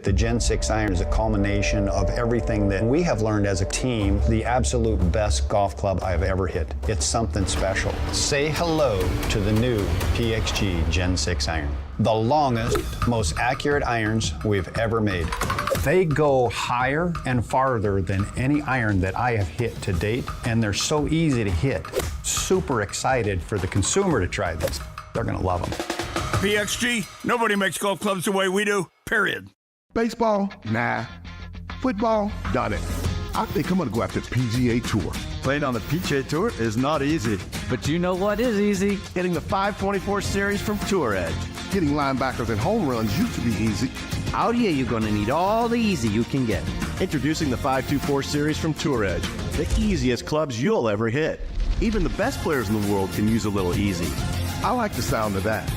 The Gen 6 iron is a culmination of everything that we have learned as a team, the absolute best golf club I've ever hit. It's something special. Say hello to the new PXG Gen 6 iron. The longest, most accurate irons we've ever made. They go higher and farther than any iron that I have hit to date, and they're so easy to hit. Super excited for the consumer to try this. They're gonna love them. PXG, nobody makes golf clubs the way we do, period. Baseball? Nah. Football? Done it. I think I'm going to go after the PGA Tour. Playing on the PGA Tour is not easy. But you know what is easy? Hitting the 524 series from Tour Edge. Hitting linebackers and home runs used to be easy. Out here, you're going to need all the easy you can get. Introducing the 524 series from Tour Edge. The easiest clubs you'll ever hit. Even the best players in the world can use a little easy. I like the sound of that.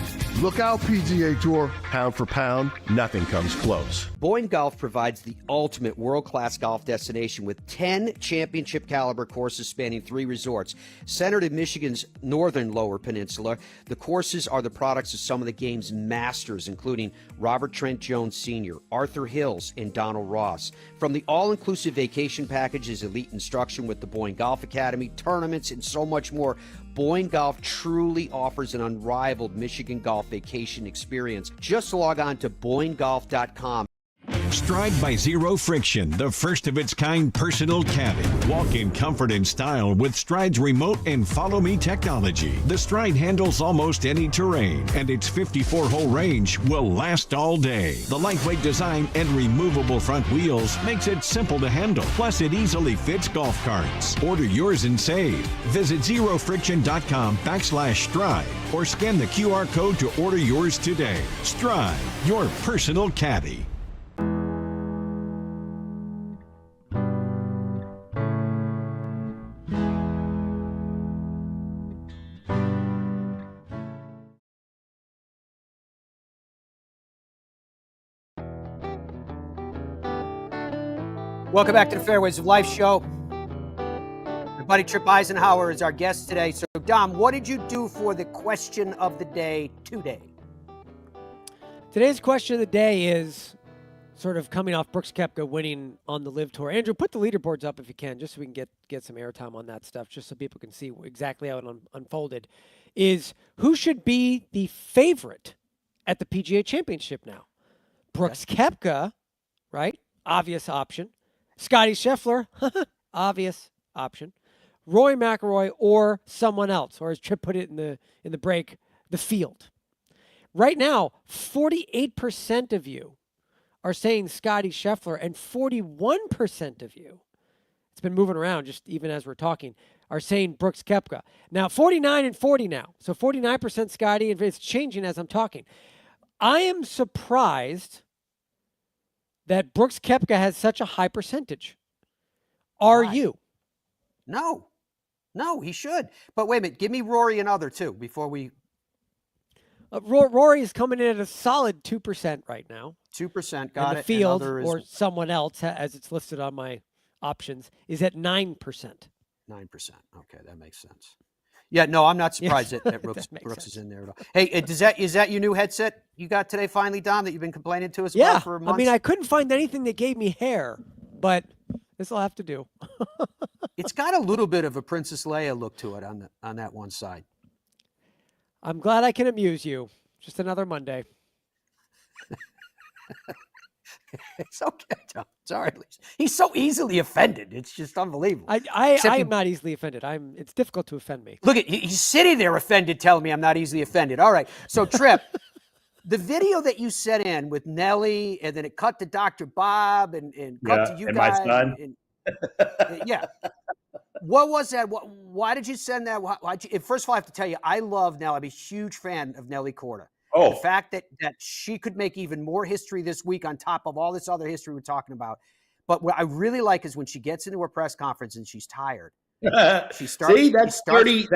Look out, PGA Tour. Pound for pound, nothing comes close. Boyne Golf provides the ultimate world-class golf destination with 10 championship-caliber courses spanning 3 resorts. Centered in Michigan's northern Lower Peninsula, the courses are the products of some of the game's masters, including Robert Trent Jones Sr., Arthur Hills, and Donald Ross. From the all-inclusive vacation packages, elite instruction with the Boyne Golf Academy, tournaments, and so much more, Boyne Golf truly offers an unrivaled Michigan golf vacation experience. Just log on to BoyneGolf.com. Stride by Zero Friction, the first of its kind personal caddy. Walk in comfort and style with Stride's remote and follow me technology. The Stride handles almost any terrain, and its 54-hole range will last all day. The lightweight design and removable front wheels makes it simple to handle. Plus, it easily fits golf carts. Order yours and save. Visit zerofriction.com/stride or scan the QR code to order yours today. Stride, your personal caddy. Welcome back to the Fairways of Life show. My buddy Tripp Isenhour is our guest today. So, Dom, what did you do for the question of the day today? Today's question of the day is sort of coming off Brooks Koepka winning on the LIV Tour. Andrew, put the leaderboards up if you can, just so we can get some airtime on that stuff, just so people can see exactly how it unfolded. Is who should be the favorite at the PGA Championship now? Brooks Koepka, right? Obvious option. Scotty Scheffler, obvious option. Rory McIlroy or someone else, or as Tripp put it in the break, the field. Right now, 48% of you are saying Scottie Scheffler, and 41% of you, it's been moving around just even as we're talking, are saying Brooks Koepka. Now, 49 and 40 now. So 49% Scottie, and it's changing as I'm talking. I am surprised that Brooks Koepka has such a high percentage. Are you? No, he should. But wait a minute, give me Rory and other too before we. Rory is coming in at a solid 2% right now. 2%, got and it. The field and or someone else, as it's listed on my options, is at 9%. 9%. Okay, that makes sense. Yeah, no, I'm not surprised that Brooks is in there at all. Hey, is that your new headset you got today finally, Dom, that you've been complaining to us about for months? I mean, I couldn't find anything that gave me hair, but this will have to do. It's got a little bit of a Princess Leia look to it on that one side. I'm glad I can amuse you. Just another Monday. It's okay, Tom. Sorry. He's so easily offended. It's just unbelievable. I am not easily offended. It's difficult to offend me. Look, he's sitting there offended, telling me I'm not easily offended. All right. So, Tripp, the video that you sent in with Nelly, and then it cut to Dr. Bob and cut to you and guys. My son. Yeah. What was that? Why did you send that? First of all, I have to tell you, I love Nelly. I'm a huge fan of Nelly Korda. Oh. The fact that she could make even more history this week on top of all this other history we're talking about. But what I really like is when she gets into her press conference and she's tired. She starts. See, that's 30.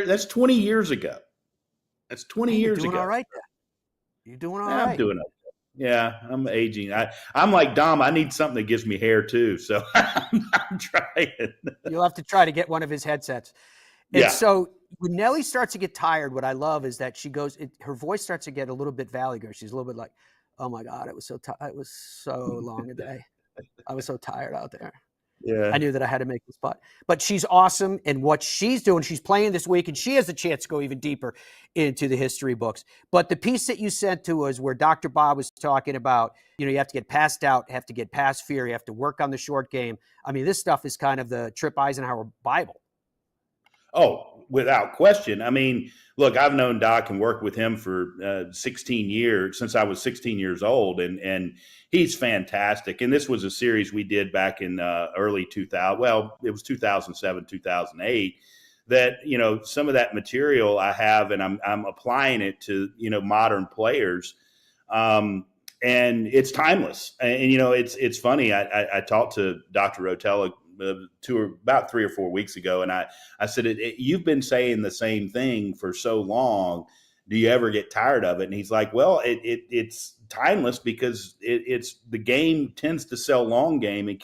That's 20 years ago. That's 20 years ago. You're doing all right. You're doing all right. I'm doing it. Yeah, I'm aging. I'm like Dom. I need something that gives me hair too. So I'm trying. You'll have to try to get one of his headsets. And so when Nelly starts to get tired, what I love is that she goes. Her voice starts to get a little bit valley girl. She's a little bit like, "Oh my God, it was so long a day. I was so tired out there. Yeah, I knew that I had to make this putt." But she's awesome, and what she's doing, she's playing this week, and she has a chance to go even deeper into the history books. But the piece that you sent to us, where Dr. Bob was talking about, you have to get past doubt, have to get past fear, you have to work on the short game. I mean, this stuff is kind of the Tripp Isenhour Bible. Oh, without question. I mean, look, I've known Doc and worked with him for 16 years, since I was 16 years old, and he's fantastic. And this was a series we did back in early 2000. Well, it was 2007, 2008. That some of that material I have, and I'm applying it to modern players, and it's timeless. And it's funny. I talked to Dr. Rotella about 3 or 4 weeks ago, and I said, "You've been saying the same thing for so long. Do you ever get tired of it?" And he's like, "Well, it's timeless because it's the game tends to sell long game. It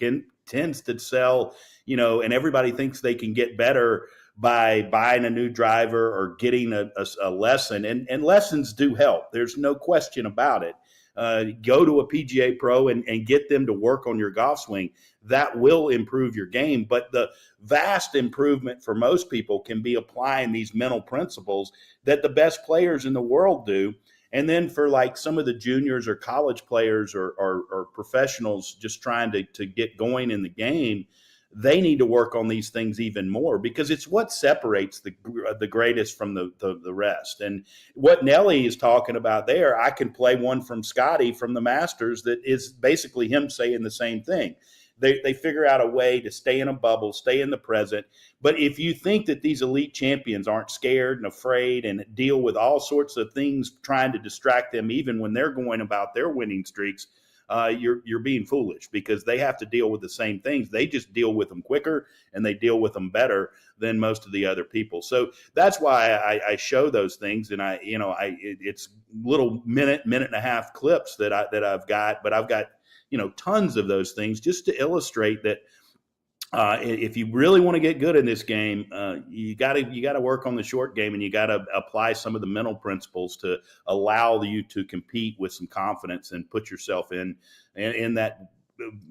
tends to sell, and everybody thinks they can get better by buying a new driver or getting a lesson, and lessons do help. There's no question about it. Go to a PGA pro and get them to work on your golf swing. That will improve your game. But the vast improvement for most people can be applying these mental principles that the best players in the world do. And then for like some of the juniors or college players or professionals just trying to get going in the game, they need to work on these things even more, because it's what separates the greatest from the rest. And what Nelly is talking about there, I can play one from Scotty from the Masters that is basically him saying the same thing. They figure out a way to stay in a bubble, stay in the present. But if you think that these elite champions aren't scared and afraid and deal with all sorts of things trying to distract them, even when they're going about their winning streaks, you're being foolish, because they have to deal with the same things. They just deal with them quicker, and they deal with them better than most of the other people. So that's why I show those things, and it's little minute and a half clips that I've got, but I've got tons of those things just to illustrate that if you really want to get good in this game, you got to work on the short game, and you got to apply some of the mental principles to allow you to compete with some confidence and put yourself in that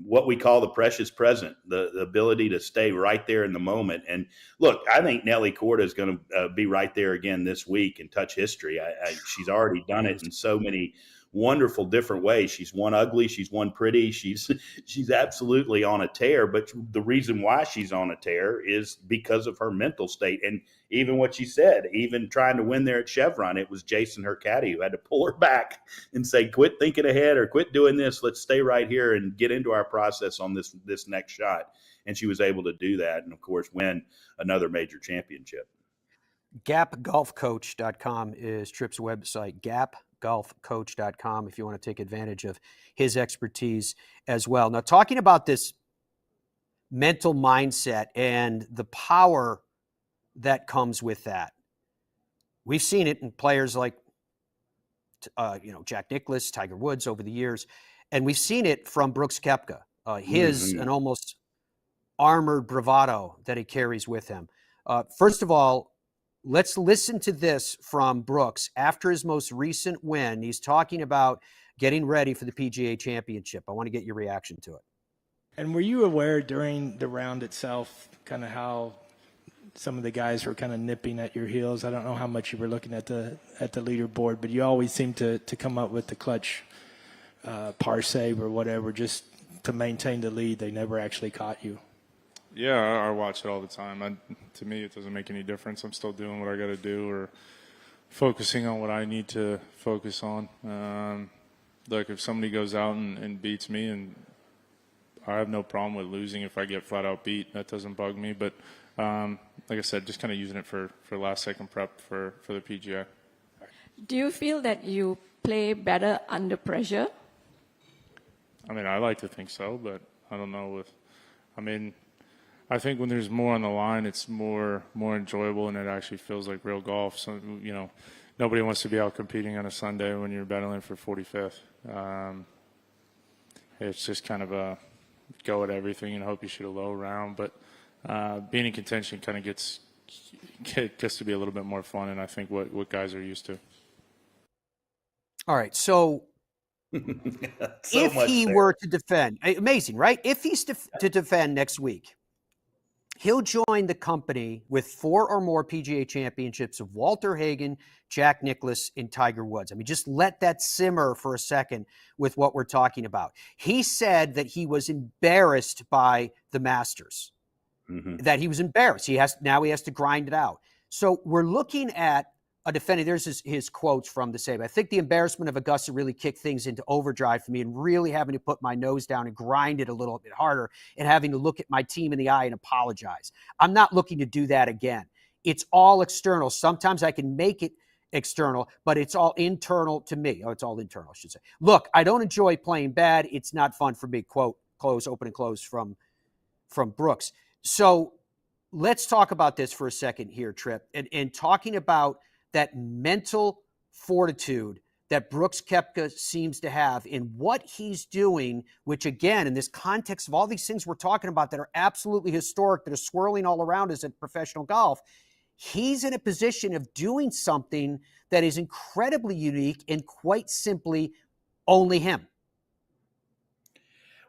what we call the precious present, the ability to stay right there in the moment. And look, I think Nelly Korda is going to be right there again this week and touch history. She's already done it in so many wonderful different ways. She's won ugly, she's won pretty, she's absolutely on a tear. But the reason why she's on a tear is because of her mental state. And even what she said, even trying to win there at Chevron, it was Jason, her caddy, who had to pull her back and say, quit thinking ahead or quit doing this. Let's stay right here and get into our process on this next shot. And she was able to do that and, of course, win another major championship. GapGolfCoach.com is Tripp's website, GapGolfCoach.com, if you want to take advantage of his expertise as well. Now, talking about this mental mindset and the power that comes with that, we've seen it in players like, Jack Nicklaus, Tiger Woods over the years, and we've seen it from Brooks Koepka, an almost armored bravado that he carries with him. First of all, let's listen to this from Brooks after his most recent win. He's talking about getting ready for the PGA Championship. I want to get your reaction to it. And were you aware during the round itself kind of how some of the guys were kind of nipping at your heels? I don't know how much you were looking at the leaderboard, but you always seem to come up with the clutch par save or whatever just to maintain the lead. They never actually caught you. Yeah, I watch it all the time. To me, it doesn't make any difference. I'm still doing what I got to do or focusing on what I need to focus on. Look, if somebody goes out and beats me, and I have no problem with losing if I get flat out beat. That doesn't bug me. But like I said, just kind of using it for last-second prep for the PGA. Do you feel that you play better under pressure? I mean, I like to think so, but I don't know I think when there's more on the line, it's more enjoyable, and it actually feels like real golf. So, nobody wants to be out competing on a Sunday when you're battling for 45th. It's just kind of a go at everything and hope you shoot a low round. But being in contention kind of gets to be a little bit more fun, and I think what guys are used to. All right, so if he were to defend, amazing, right? If he's to defend next week, he'll join the company with 4 or more PGA championships of Walter Hagen, Jack Nicklaus, and Tiger Woods. I mean, just let that simmer for a second with what we're talking about. He said that he was embarrassed by the Masters, that he was embarrassed. He has to grind it out. So we're looking at a defender. There's his quotes from the save. I think the embarrassment of Augusta really kicked things into overdrive for me and really having to put my nose down and grind it a little bit harder and having to look at my team in the eye and apologize. I'm not looking to do that again. It's all external. Sometimes I can make it external, but it's all internal to me. Oh, it's all internal, I should say. Look, I don't enjoy playing bad. It's not fun for me. Quote, close, open and close from Brooks. So let's talk about this for a second here, Tripp, and talking about that mental fortitude that Brooks Koepka seems to have in what he's doing, which again, in this context of all these things we're talking about that are absolutely historic, that are swirling all around us in professional golf, he's in a position of doing something that is incredibly unique and quite simply only him.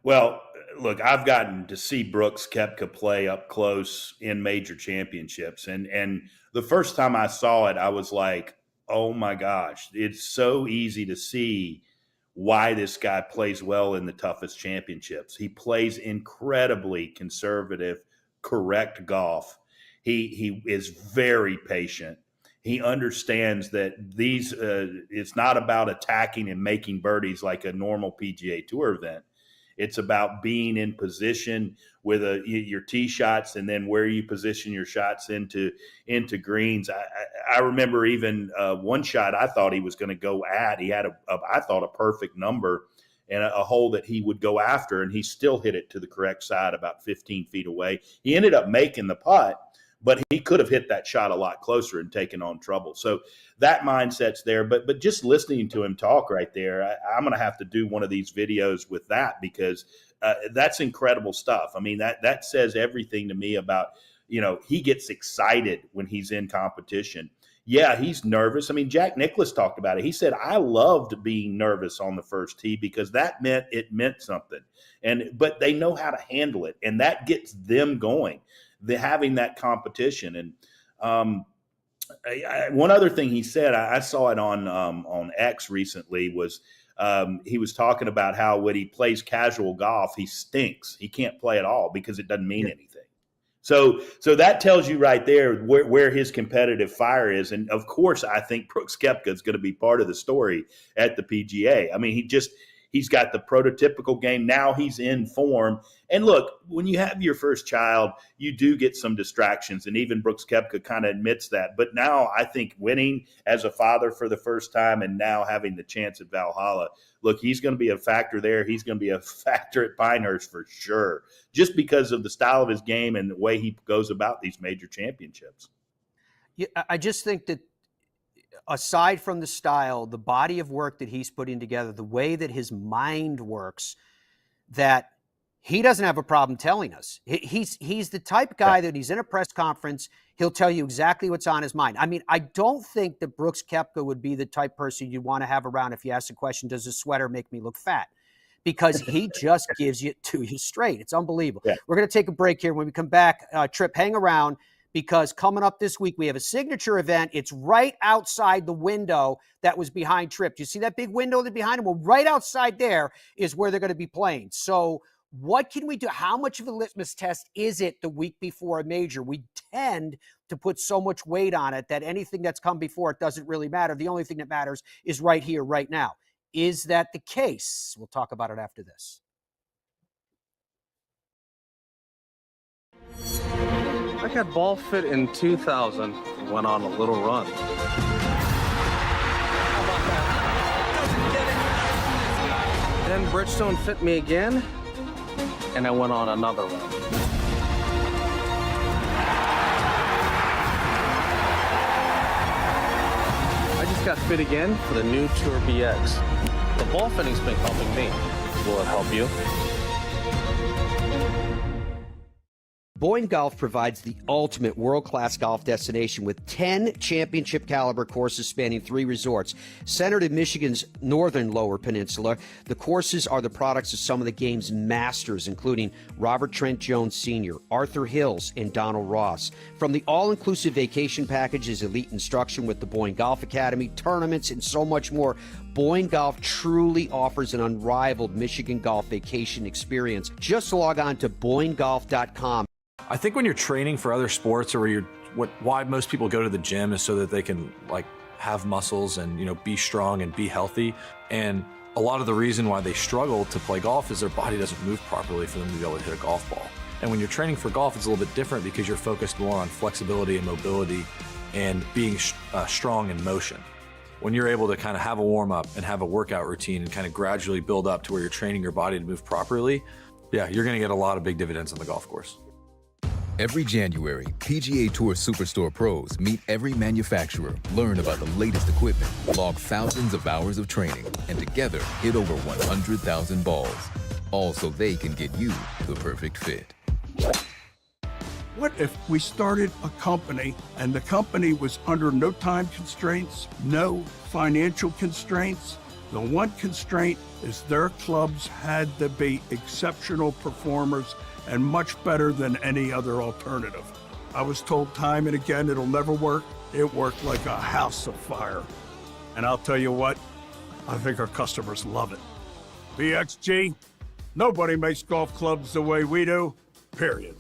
Well, look, I've gotten to see Brooks Koepka play up close in major championships. And the first time I saw it, I was like, oh my gosh, it's so easy to see why this guy plays well in the toughest championships. He plays incredibly conservative, correct golf. He is very patient. He understands that it's not about attacking and making birdies like a normal PGA Tour event. It's about being in position with your tee shots and then where you position your shots into greens. I remember even one shot I thought he was going to go at. He had I thought a perfect number and a hole that he would go after, and he still hit it to the correct side about 15 feet away. He ended up making the putt, but he could have hit that shot a lot closer and taken on trouble. So that mindset's there. But just listening to him talk right there, I'm going to have to do one of these videos with that because that's incredible stuff. I mean, that says everything to me about, he gets excited when he's in competition. Yeah, he's nervous. I mean, Jack Nicklaus talked about it. He said, I loved being nervous on the first tee because that meant something. But they know how to handle it, and that gets them going. Having that competition. And one other thing he said, I saw it on X recently, was He was talking about how when he plays casual golf, he stinks. He can't play at all because it doesn't mean anything. So that tells you right there where his competitive fire is. And of course, I think Brooks Koepka is going to be part of the story at the PGA. I mean, he's got the prototypical game. Now he's in form. And look, when you have your first child, you do get some distractions. And even Brooks Koepka kind of admits that. But now I think winning as a father for the first time and now having the chance at Valhalla, look, he's going to be a factor there. He's going to be a factor at Pinehurst for sure, just because of the style of his game and the way he goes about these major championships. Yeah, I just think that aside from the style, the body of work that he's putting together, the way that his mind works, that he doesn't have a problem telling us. He's the type of guy that he's in a press conference, he'll tell you exactly what's on his mind. I mean, I don't think that Brooks Koepka would be the type person you'd want to have around if you ask the question, does a sweater make me look fat? Because he just gives it to you straight. It's unbelievable. Yeah. We're going to take a break here. When we come back, Tripp, hang around, because coming up this week, we have a signature event. It's right outside the window that was behind Tripp. Do you see that big window that's behind him? Well, right outside there is where they're going to be playing. So what can we do? How much of a litmus test is it the week before a major? We tend to put so much weight on it that anything that's come before it doesn't really matter. The only thing that matters is right here, right now. Is that the case? We'll talk about it after this. I got ball fit in 2000, went on a little run. Then Bridgestone fit me again, and I went on another run. I just got fit again for the new Tour BX. The ball fitting's been helping me. Will it help you? Boyne Golf provides the ultimate world-class golf destination with 10 championship-caliber courses spanning 3 resorts. Centered in Michigan's northern Lower Peninsula, the courses are the products of some of the game's masters, including Robert Trent Jones Sr., Arthur Hills, and Donald Ross. From the all-inclusive vacation packages, elite instruction with the Boyne Golf Academy, tournaments, and so much more, Boyne Golf truly offers an unrivaled Michigan golf vacation experience. Just log on to BoyneGolf.com. I think when you're training for other sports, or why most people go to the gym is so that they can have muscles and be strong and be healthy. And a lot of the reason why they struggle to play golf is their body doesn't move properly for them to be able to hit a golf ball. And when you're training for golf, it's a little bit different because you're focused more on flexibility and mobility and being strong in motion. When you're able to kind of have a warm up and have a workout routine and kind of gradually build up to where you're training your body to move properly, yeah, you're going to get a lot of big dividends on the golf course. Every January, PGA Tour Superstore pros meet every manufacturer, learn about the latest equipment, log thousands of hours of training, and together hit over 100,000 balls. All so they can get you the perfect fit. What if we started a company and the company was under no time constraints, no financial constraints? The one constraint is their clubs had to be exceptional performers and much better than any other alternative. I was told time and again it'll never work. It worked like a house of fire. And I'll tell you what, I think our customers love it. BXG, nobody makes golf clubs the way we do, period.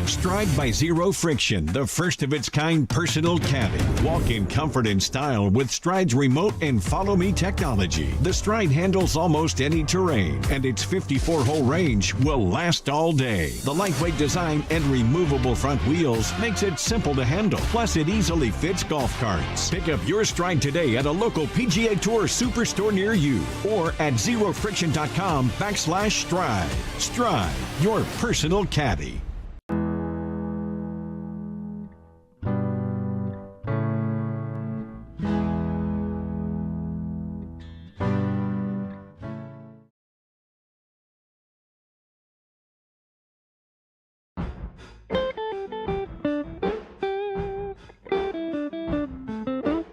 Stride by Zero Friction, the first of its kind personal caddy. Walk in comfort and style with Stride's remote and follow me technology. The Stride handles almost any terrain, and its 54-hole range will last all day. The lightweight design and removable front wheels makes it simple to handle. Plus, it easily fits golf carts. Pick up your Stride today at a local PGA Tour Superstore near you or at zerofriction.com/Stride. Stride, your personal caddy.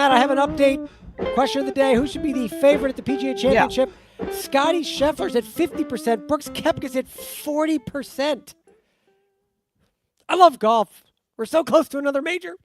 I have an update. Question of the day: who should be the favorite at the PGA Championship? Yeah. Scotty Scheffler's at 50%. Brooks Koepka's at 40%. I love golf. We're so close to another major.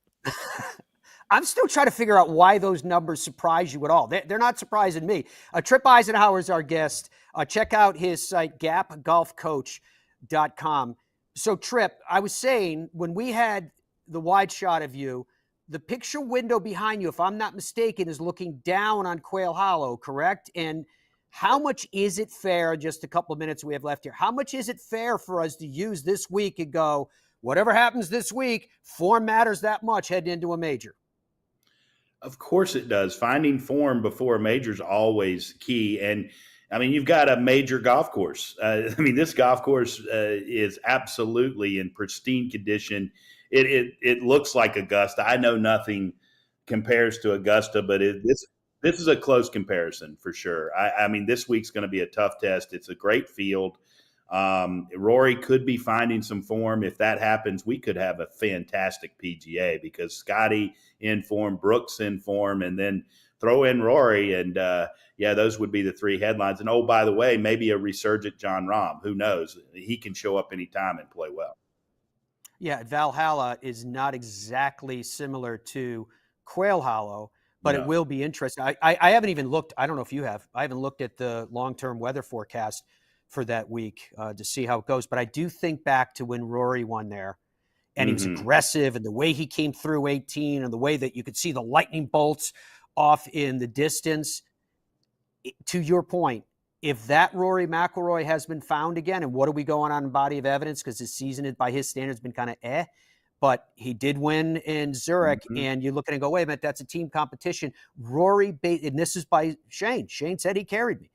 I'm still trying to figure out why those numbers surprise you at all. They're not surprising me. Tripp Isenhour is our guest. Check out his site, gapgolfcoach.com. So, Tripp, I was saying when we had the wide shot of you, the picture window behind you, if I'm not mistaken, is looking down on Quail Hollow, correct? And how much is it fair, just a couple of minutes we have left here, how much is it fair for us to use this week and go, whatever happens this week, form matters that much heading into a major? Of course it does. Finding form before a major is always key. And I mean, you've got a major golf course. This golf course is absolutely in pristine condition. It looks like Augusta. I know nothing compares to Augusta, but this is a close comparison for sure. I mean, this week's going to be a tough test. It's a great field. Rory could be finding some form. If that happens, we could have a fantastic PGA because Scotty in form, Brooks in form, and then throw in Rory. And those would be the three headlines. And oh, by the way, maybe a resurgent John Rahm. Who knows? He can show up anytime and play well. Yeah, Valhalla is not exactly similar to Quail Hollow, but it will be interesting. I haven't even looked. I don't know if you have. I haven't looked at the long-term weather forecast for that week to see how it goes. But I do think back to when Rory won there, and he was aggressive, and the way he came through 18, and the way that you could see the lightning bolts off in the distance. To your point, if that Rory McIlroy has been found again, and what are we going on in body of evidence? Because his season, by his standards, been kind of but he did win in Zurich, and you look at it and go, wait a minute, that's a team competition. Rory, and this is by Shane. Shane said he carried me.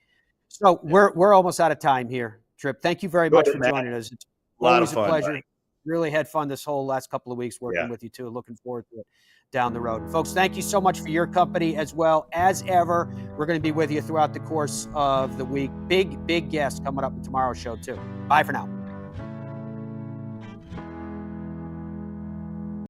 So we're almost out of time here, Tripp. Thank you very much for joining us. It's always a pleasure. Buddy. Really had fun this whole last couple of weeks working with you too. Looking forward to it down the road. Folks, thank you so much for your company as well. As ever, we're going to be with you throughout the course of the week. Big guests coming up in tomorrow's show too. Bye for now.